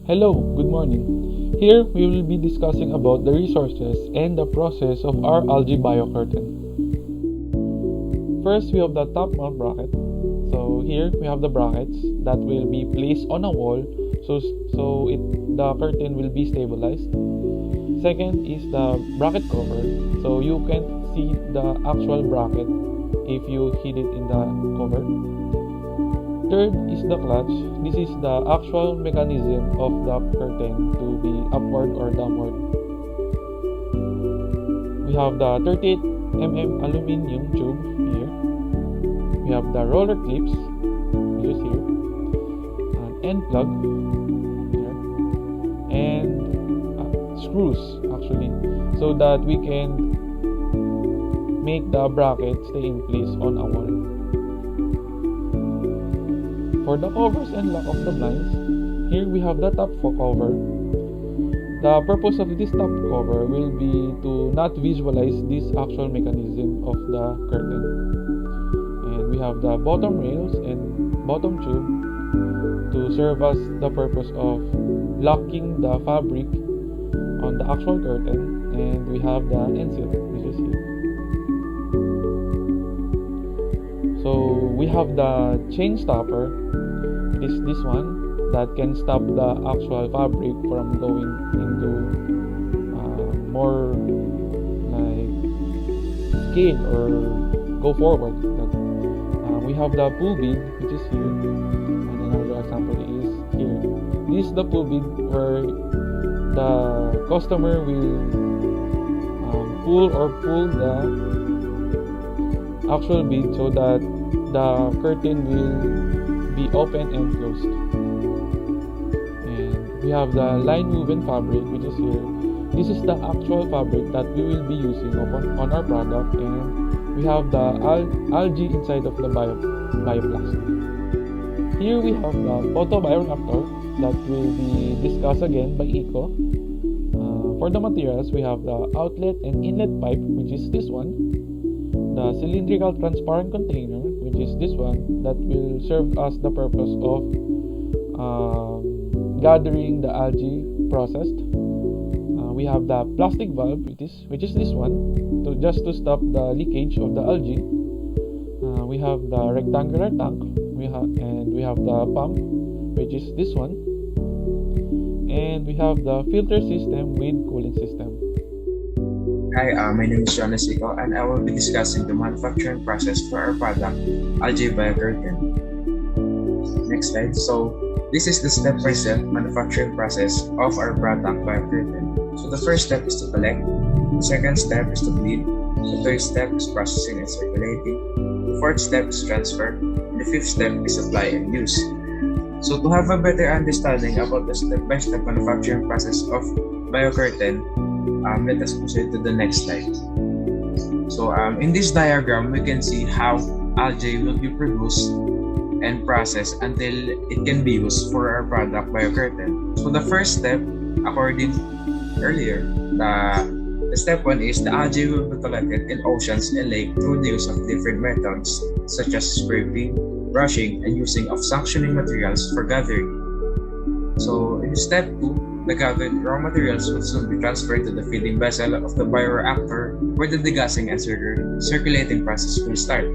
Hello, good morning. Here we will be discussing about the resources and the process of our algae biocurtain. First, we have the top mount bracket. So here we have the brackets that will be placed on a wall the curtain will be stabilized. Second is the bracket cover. So you can see the actual bracket if you hit it in the cover. Third is the clutch. This is the actual mechanism of the curtain to be upward or downward. We have the 38mm aluminum tube here. We have the roller clips, which is here, an end plug here, and screws actually, so that we can make the bracket stay in place on a wall. For the covers and lock of the blinds, here we have the top cover. The purpose of this top cover will be to not visualize this actual mechanism of the curtain. And we have the bottom rails and bottom tube to serve as the purpose of locking the fabric on the actual curtain. And we have the end seal, which is here. So we have the chain stopper. This one that can stop the actual fabric from going into more like scale or go forward. We have the pull bead, which is here, and another example is here. This is the pull bead where the customer will pull the actual bead so that the curtain will be open and closed. And we have the line woven fabric, which is here. This is the actual fabric that we will be using on our product, and we have the algae inside of the bioplastic. Here we have the photobioreactor that will be discussed again by Iko. For the materials, we have the outlet and inlet pipe, which is this one. The cylindrical transparent container, which is this one, that will serve as the purpose of gathering the algae processed. We have the plastic valve, which is this one, to stop the leakage of the algae. We have the rectangular tank, we have the pump, which is this one, and we have the filter system with cooling system. Hi, my name is Jonas Iko, and I will be discussing the manufacturing process for our product, Algae biocurtain. Next slide. So, this is the step-by-step manufacturing process of our product biocurtain. So, the first step is to collect, the second step is to bleed, the third step is processing and circulating, the fourth step is transfer, and the fifth step is apply and use. So, to have a better understanding about the step-by-step manufacturing process of biocurtain, let us proceed to the next slide. So in this diagram, we can see how algae will be produced and processed until it can be used for our product biocurtain. So the first step, according earlier, the step one is the algae will be collected in oceans and lakes through the use of different methods such as scraping, brushing, and using of suctioning materials for gathering. So in step 2, the gathered raw materials will soon be transferred to the feeding vessel of the bioreactor where the degassing and circulating process will start.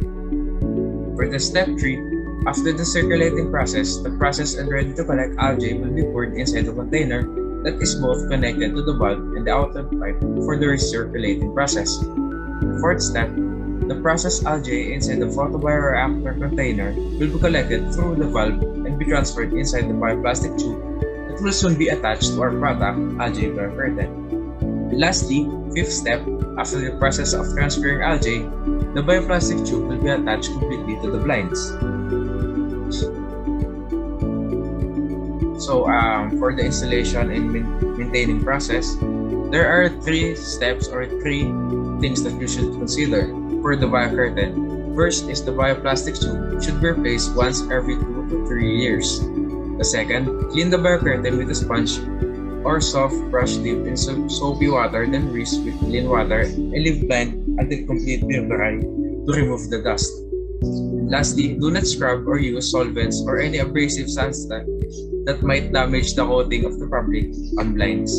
For the step 3, after the circulating process, the processed and ready to collect algae will be poured inside the container that is both connected to the valve and the outlet pipe for the recirculating process. The fourth step, the processed algae inside the photobioreactor container will be collected through the valve and be transferred inside the bioplastic tube that will soon be attached to our product, Algae biocurtain. Lastly, fifth step, after the process of transferring algae, the bioplastic tube will be attached completely to the blinds. So, for the installation and maintaining process, there are 3 steps or 3 things that you should consider for the biocurtain. First is the bioplastic tube should be replaced once every 2 to 3 years. The second, clean the biocurtain with a sponge or soft brush dipped in soapy water, then rinse with clean water and leave blind until completely dry to remove the dust. And lastly, do not scrub or use solvents or any abrasive substance that might damage the coating of the fabric on blinds.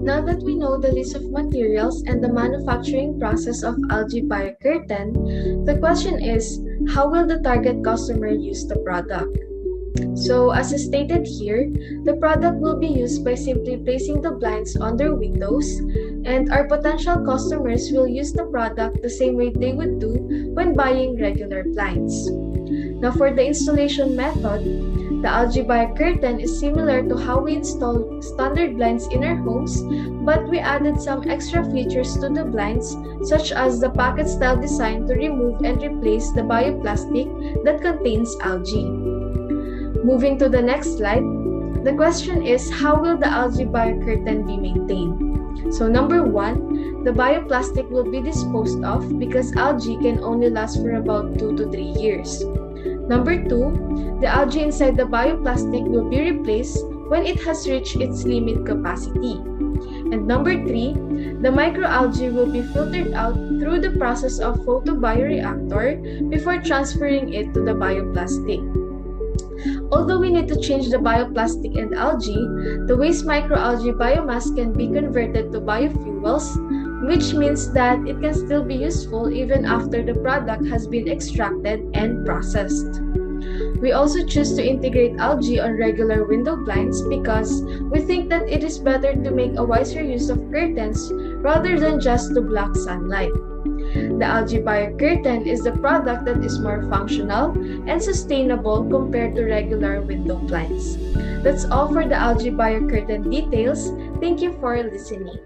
Now that we know the list of materials and the manufacturing process of Algae-rtain, the question is, how will the target customer use the product? So, as stated here, the product will be used by simply placing the blinds on their windows, and our potential customers will use the product the same way they would do when buying regular blinds. Now, for the installation method, the Algae-rtain is similar to how we install standard blinds in our homes, but we added some extra features to the blinds, such as the packet-style design to remove and replace the bioplastic that contains algae. Moving to the next slide, the question is, how will the Algae-rtain be maintained? So number 1, the bioplastic will be disposed of because algae can only last for about 2 to 3 years. Number 2, the algae inside the bioplastic will be replaced when it has reached its limit capacity. And number 3, the microalgae will be filtered out through the process of photobioreactor before transferring it to the bioplastic. Although we need to change the bioplastic and algae, the waste microalgae biomass can be converted to biofuels, which means that it can still be useful even after the product has been extracted and processed. We also choose to integrate algae on regular window blinds because we think that it is better to make a wiser use of curtains rather than just to block sunlight. The Algae-rtain is the product that is more functional and sustainable compared to regular window blinds. That's all for the Algae-rtain details. Thank you for listening.